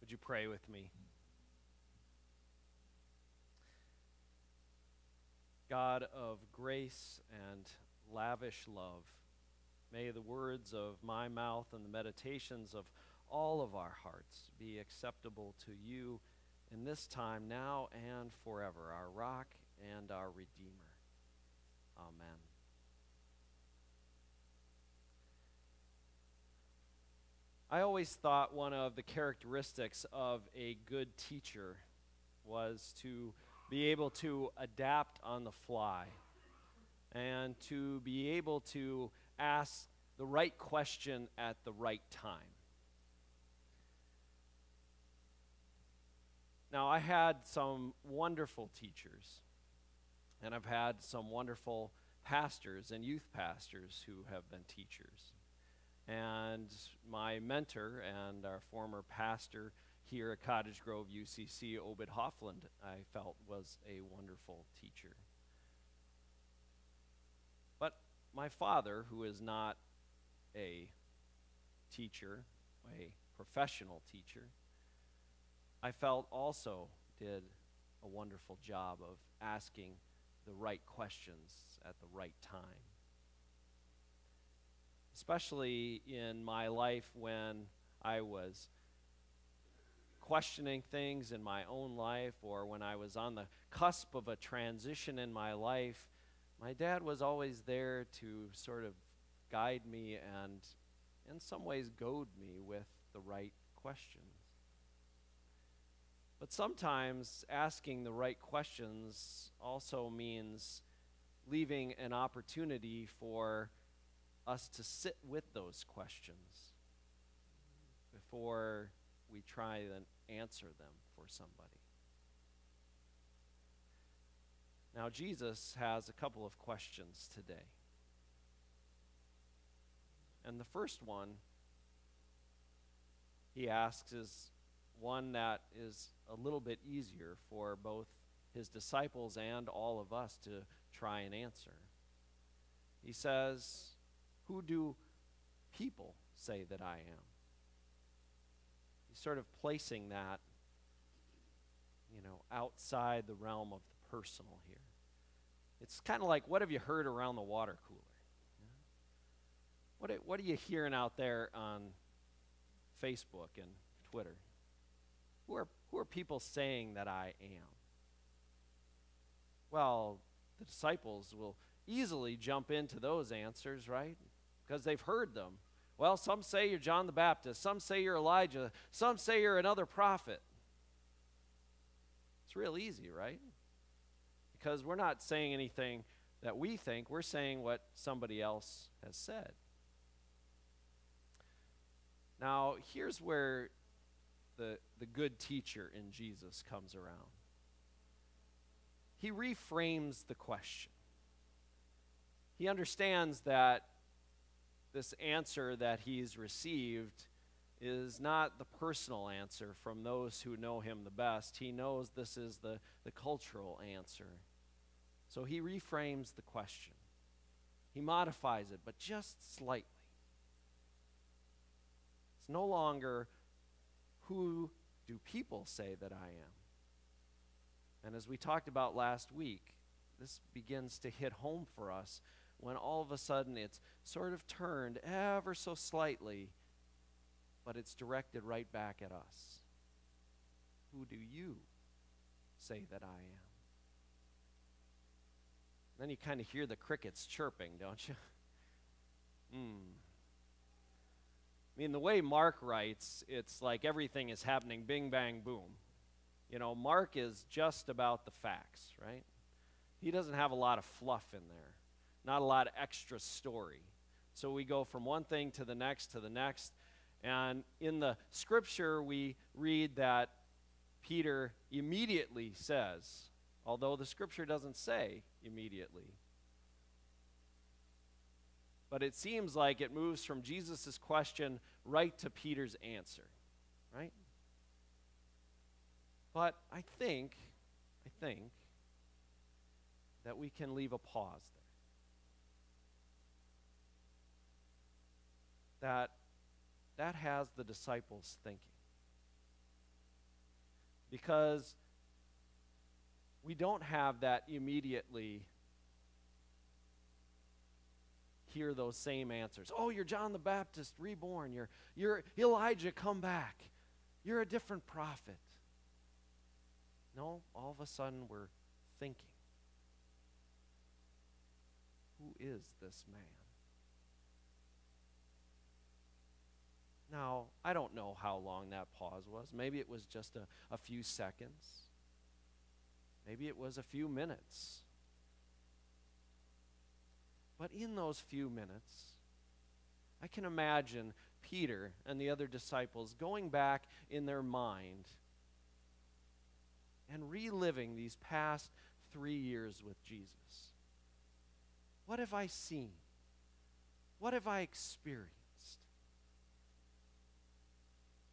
Would you pray with me? God of grace and lavish love, may the words of my mouth and the meditations of all of our hearts be acceptable to you in this time, now and forever, our rock and our Redeemer. Amen. I always thought one of the characteristics of a good teacher was to be able to adapt on the fly and to be able to ask the right question at the right time. Now, I had some wonderful teachers, and I've had some wonderful pastors and youth pastors who have been teachers. And my mentor and our former pastor here at Cottage Grove UCC, Obed Hoffland, I felt was a wonderful teacher. But my father, who is not a teacher, a professional teacher, I felt also did a wonderful job of asking the right questions at the right time. Especially in my life when I was questioning things in my own life, or when I was on the cusp of a transition in my life, my dad was always there to sort of guide me and in some ways goad me with the right questions. But sometimes asking the right questions also means leaving an opportunity for us to sit with those questions before we try and answer them for somebody. Now, Jesus has a couple of questions today. And the first one he asks is one that is a little bit easier for both his disciples and all of us to try and answer. He says, "Who do people say that I am?" He's sort of placing that, outside the realm of the personal here. It's kind of like, what have you heard around the water cooler? What are you hearing out there on Facebook and Twitter? Who are people saying that I am? Well, the disciples will easily jump into those answers, right? Because they've heard them. Well, some say you're John the Baptist. Some say you're Elijah. Some say you're another prophet. It's real easy, right? Because we're not saying anything that we think. We're saying what somebody else has said. Now, here's where the good teacher in Jesus comes around. He reframes the question. He understands that this answer that he's received is not the personal answer from those who know him the best. He knows this is the cultural answer. So he reframes the question. He modifies it, but just slightly. It's no longer, who do people say that I am? And as we talked about last week, this begins to hit home for us when all of a sudden it's sort of turned ever so slightly, but it's directed right back at us. Who do you say that I am? Then you kind of hear the crickets chirping, don't you? I mean, the way Mark writes, it's like everything is happening bing, bang, boom. Mark is just about the facts, right? He doesn't have a lot of fluff in there, not a lot of extra story. So we go from one thing to the next to the next. And in the scripture, we read that Peter immediately says, although the scripture doesn't say immediately, but it seems like it moves from Jesus' question right to Peter's answer, right? But I think that we can leave a pause there. That has the disciples thinking. because we don't have that immediately hear those same answers. Oh, you're John the Baptist reborn. You're Elijah come back. You're a different prophet. No, all of a sudden we're thinking, who is this man? Now, I don't know how long that pause was. Maybe it was just a few seconds. Maybe it was a few minutes. But in those few minutes, I can imagine Peter and the other disciples going back in their mind and reliving these past 3 years with Jesus. What have I seen? What have I experienced?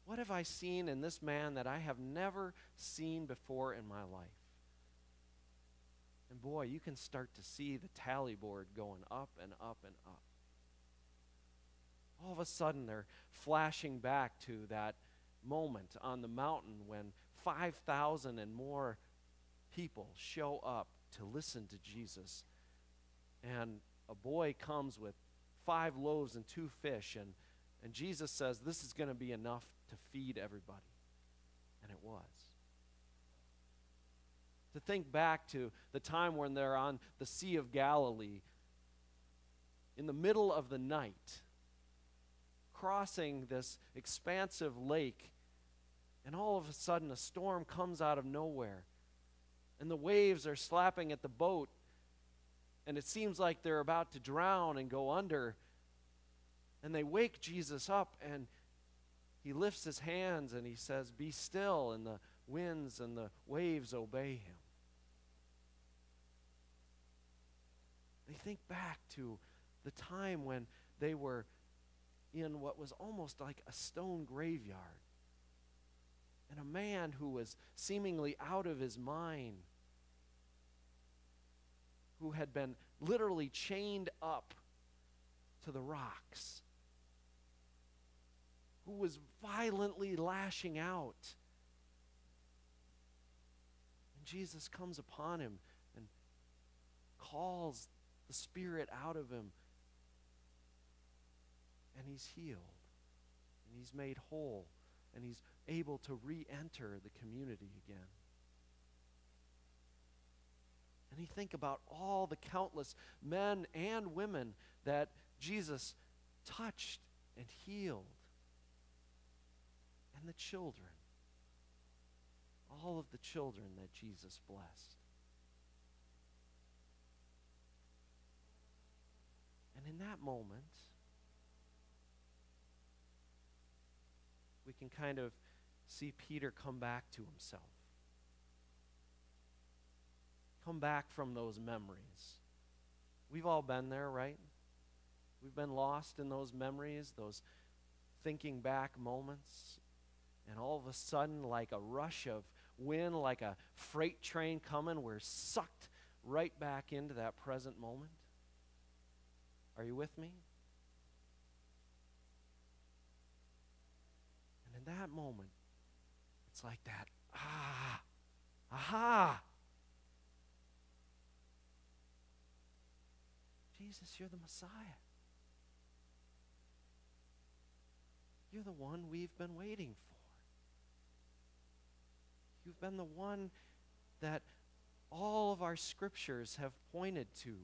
What have I seen in this man that I have never seen before in my life? And boy, you can start to see the tally board going up and up and up. All of a sudden, they're flashing back to that moment on the mountain when 5,000 and more people show up to listen to Jesus. And a boy comes with 5 loaves and 2 fish, and Jesus says, this is going to be enough to feed everybody. And it was. To think back to the time when they're on the Sea of Galilee, in the middle of the night, crossing this expansive lake, and all of a sudden a storm comes out of nowhere, and the waves are slapping at the boat, and it seems like they're about to drown and go under, and they wake Jesus up, and he lifts his hands and he says, "Be still," and the winds and the waves obey him. They think back to the time when they were in what was almost like a stone graveyard, and a man who was seemingly out of his mind, who had been literally chained up to the rocks, who was violently lashing out. And Jesus comes upon him and calls the spirit out of him, and he's healed, and he's made whole, and he's able to re-enter the community again. And you think about all the countless men and women that Jesus touched and healed, and the children, all of the children that Jesus blessed. And in that moment, we can kind of see Peter come back to himself. Come back from those memories. We've all been there, right? We've been lost in those memories, those thinking back moments. And all of a sudden, like a rush of wind, like a freight train coming, we're sucked right back into that present moment. Are you with me? And in that moment, it's like that, aha. Jesus, you're the Messiah. You're the one we've been waiting for. You've been the one that all of our scriptures have pointed to.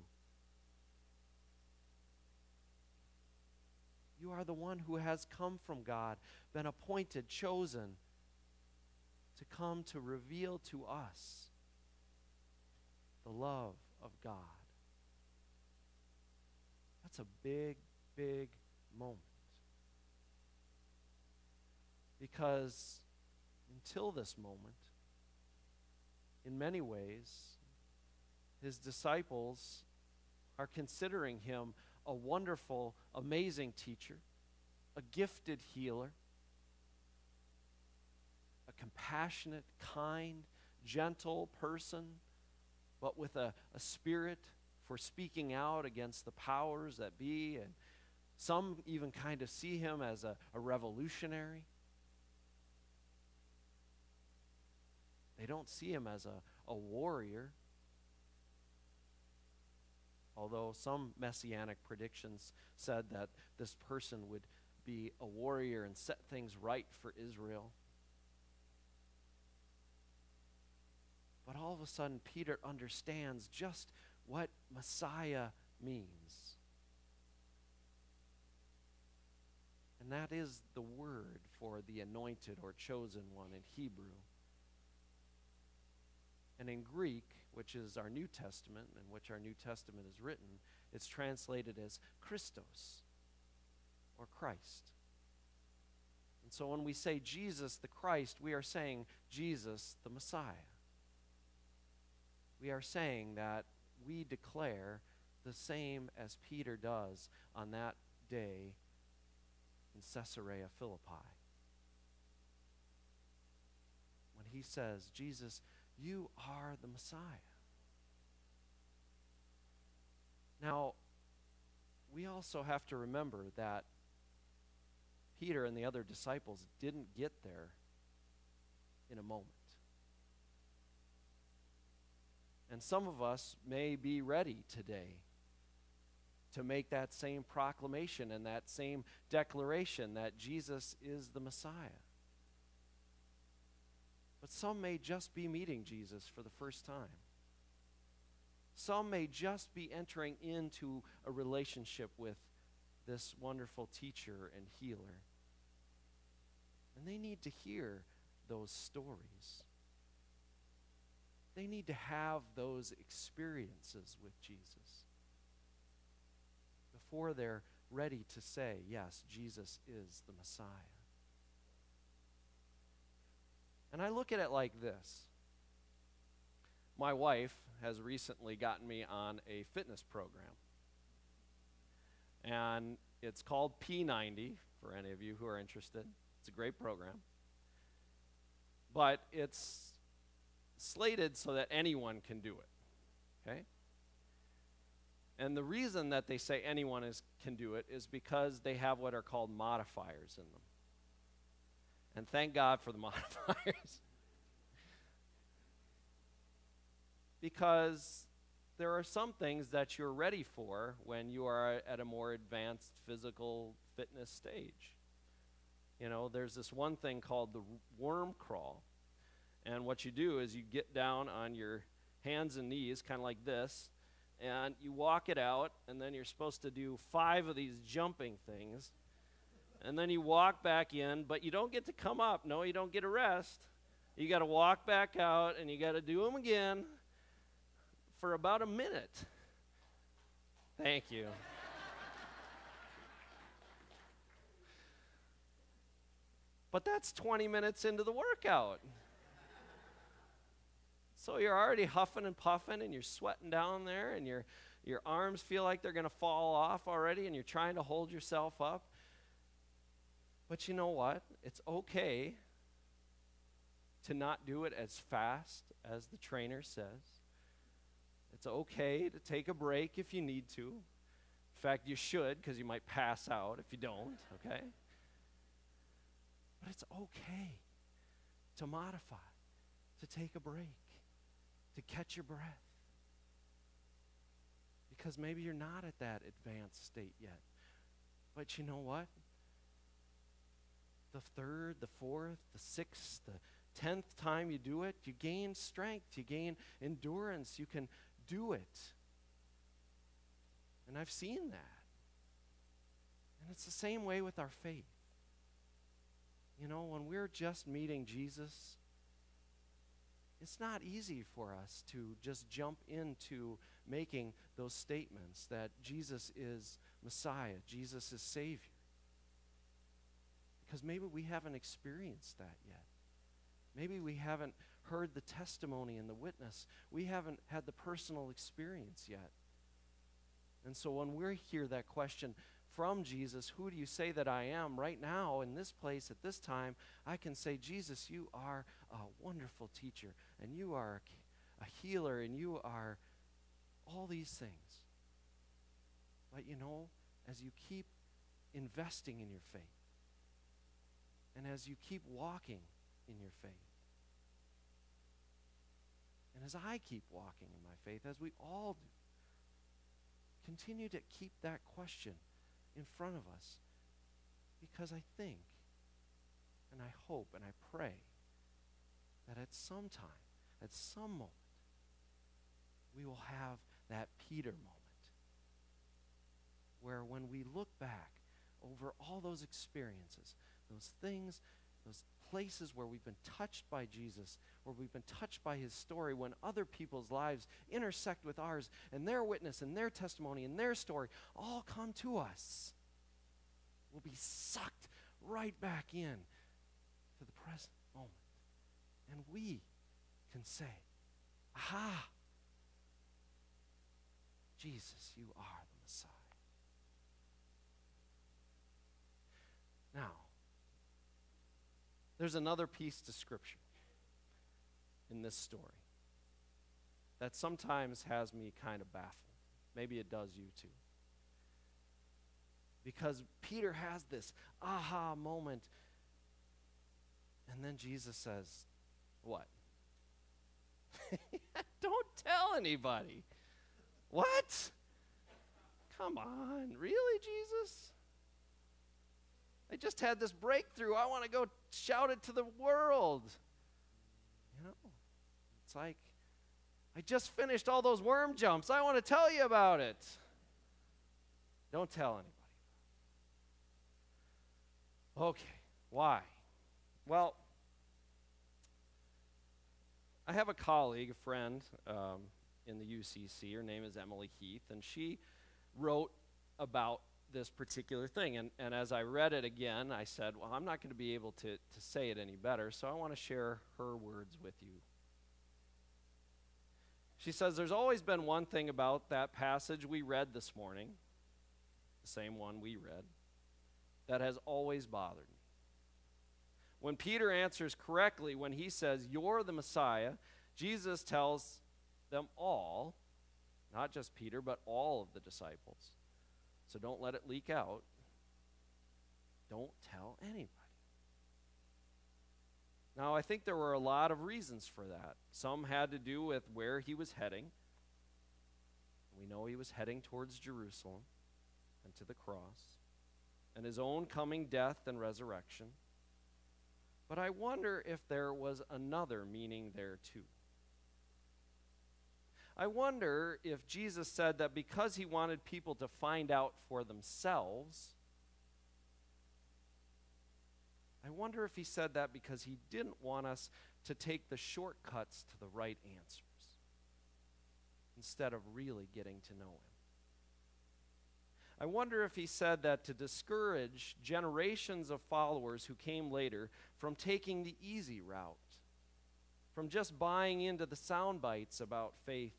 You are the one who has come from God, been appointed, chosen to come to reveal to us the love of God. That's a big, big moment. Because until this moment, in many ways, his disciples are considering him a wonderful, amazing teacher, a gifted healer, a compassionate, kind, gentle person, but with a spirit for speaking out against the powers that be, and some even kind of see him as a revolutionary. don't see him as a warrior. Although some messianic predictions said that this person would be a warrior and set things right for Israel. But all of a sudden, Peter understands just what Messiah means. And that is the word for the anointed or chosen one in Hebrew. And in Greek, which is our New Testament, in which our New Testament is written, it's translated as Christos, or Christ. And so when we say Jesus the Christ, we are saying Jesus the Messiah. We are saying that we declare the same as Peter does on that day in Caesarea Philippi. When he says, Jesus, you are the Messiah. Now, we also have to remember that Peter and the other disciples didn't get there in a moment. And some of us may be ready today to make that same proclamation and that same declaration that Jesus is the Messiah. But some may just be meeting Jesus for the first time. Some may just be entering into a relationship with this wonderful teacher and healer. And they need to hear those stories. They need to have those experiences with Jesus before they're ready to say, yes, Jesus is the Messiah. And I look at it like this. My wife has recently gotten me on a fitness program. And it's called P90, for any of you who are interested. It's a great program. But it's slated so that anyone can do it, okay? And the reason that they say anyone can do it is because they have what are called modifiers in them. And thank God for the modifiers. Because there are some things that you're ready for when you are at a more advanced physical fitness stage. You know, there's this one thing called the worm crawl. And what you do is you get down on your hands and knees, kind of like this, and you walk it out, and then you're supposed to do 5 of these jumping things. And then you walk back in, but you don't get to come up. No, you don't get a rest. You got to walk back out, and you got to do them again for about a minute. Thank you. But that's 20 minutes into the workout. So you're already huffing and puffing, and you're sweating down there, and your arms feel like they're going to fall off already, and you're trying to hold yourself up. But you know what? It's okay to not do it as fast as the trainer says. It's okay to take a break if you need to. In fact, you should, because you might pass out if you don't, okay? But it's okay to modify, to take a break, to catch your breath. Because maybe you're not at that advanced state yet. But you know what? The 3rd, the 4th, the 6th, the 10th time you do it, you gain strength, you gain endurance, you can do it. And I've seen that. And it's the same way with our faith. You know, when we're just meeting Jesus, it's not easy for us to just jump into making those statements that Jesus is Messiah, Jesus is Savior. Because maybe we haven't experienced that yet. Maybe we haven't heard the testimony and the witness. We haven't had the personal experience yet. And so when we hear that question from Jesus, who do you say that I am? Right now, in this place, at this time, I can say, Jesus, you are a wonderful teacher, and you are a healer, and you are all these things. But you know, as you keep investing in your faith, and as you keep walking in your faith, And as I keep walking in my faith, as we all do, continue to keep that question in front of us, because I think and I hope and I pray that at some time, at some moment, we will have that Peter moment where when we look back over all those experiences, those things, those places where we've been touched by Jesus, where we've been touched by his story, when other people's lives intersect with ours, and their witness and their testimony and their story all come to us, we'll be sucked right back in to the present moment. And we can say, aha, Jesus, you are the Messiah. Now, there's another piece to Scripture in this story that sometimes has me kind of baffled. Maybe it does you too. Because Peter has this aha moment, and then Jesus says, what? Don't tell anybody. What? Come on, really, Jesus? I just had this breakthrough. I want to go shout it to the world. You know, it's like, I just finished all those worm jumps. I want to tell you about it. Don't tell anybody. Okay, why? Well, I have a colleague, a friend in the UCC. Her name is Emily Heath, and she wrote about this particular thing. And as I read it again, I said, well, I'm not going to be able to say it any better, so I want to share her words with you. She says, there's always been one thing about that passage we read this morning, the same one we read, that has always bothered me. When Peter answers correctly, when he says, you're the Messiah, Jesus tells them all, not just Peter, but all of the disciples. So don't let it leak out. Don't tell anybody. Now, I think there were a lot of reasons for that. Some had to do with where he was heading. We know he was heading towards Jerusalem and to the cross, and his own coming death and resurrection. But I wonder if there was another meaning there too. I wonder if Jesus said that because he wanted people to find out for themselves, I wonder if he said that because he didn't want us to take the shortcuts to the right answers instead of really getting to know him. I wonder if he said that to discourage generations of followers who came later from taking the easy route, from just buying into the sound bites about faith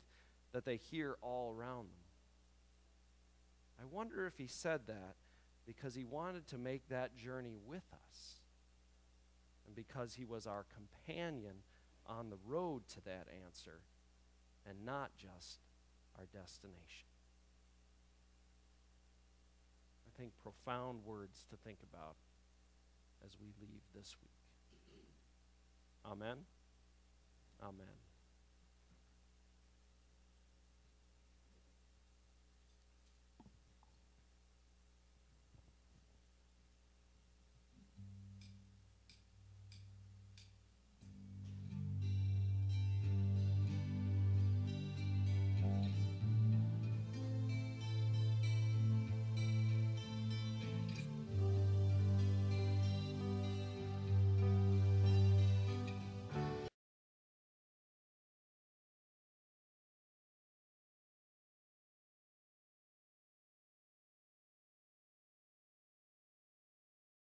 that they hear all around them. I wonder if he said that because he wanted to make that journey with us, and because he was our companion on the road to that answer and not just our destination. I think profound words to think about as we leave this week. Amen. Amen.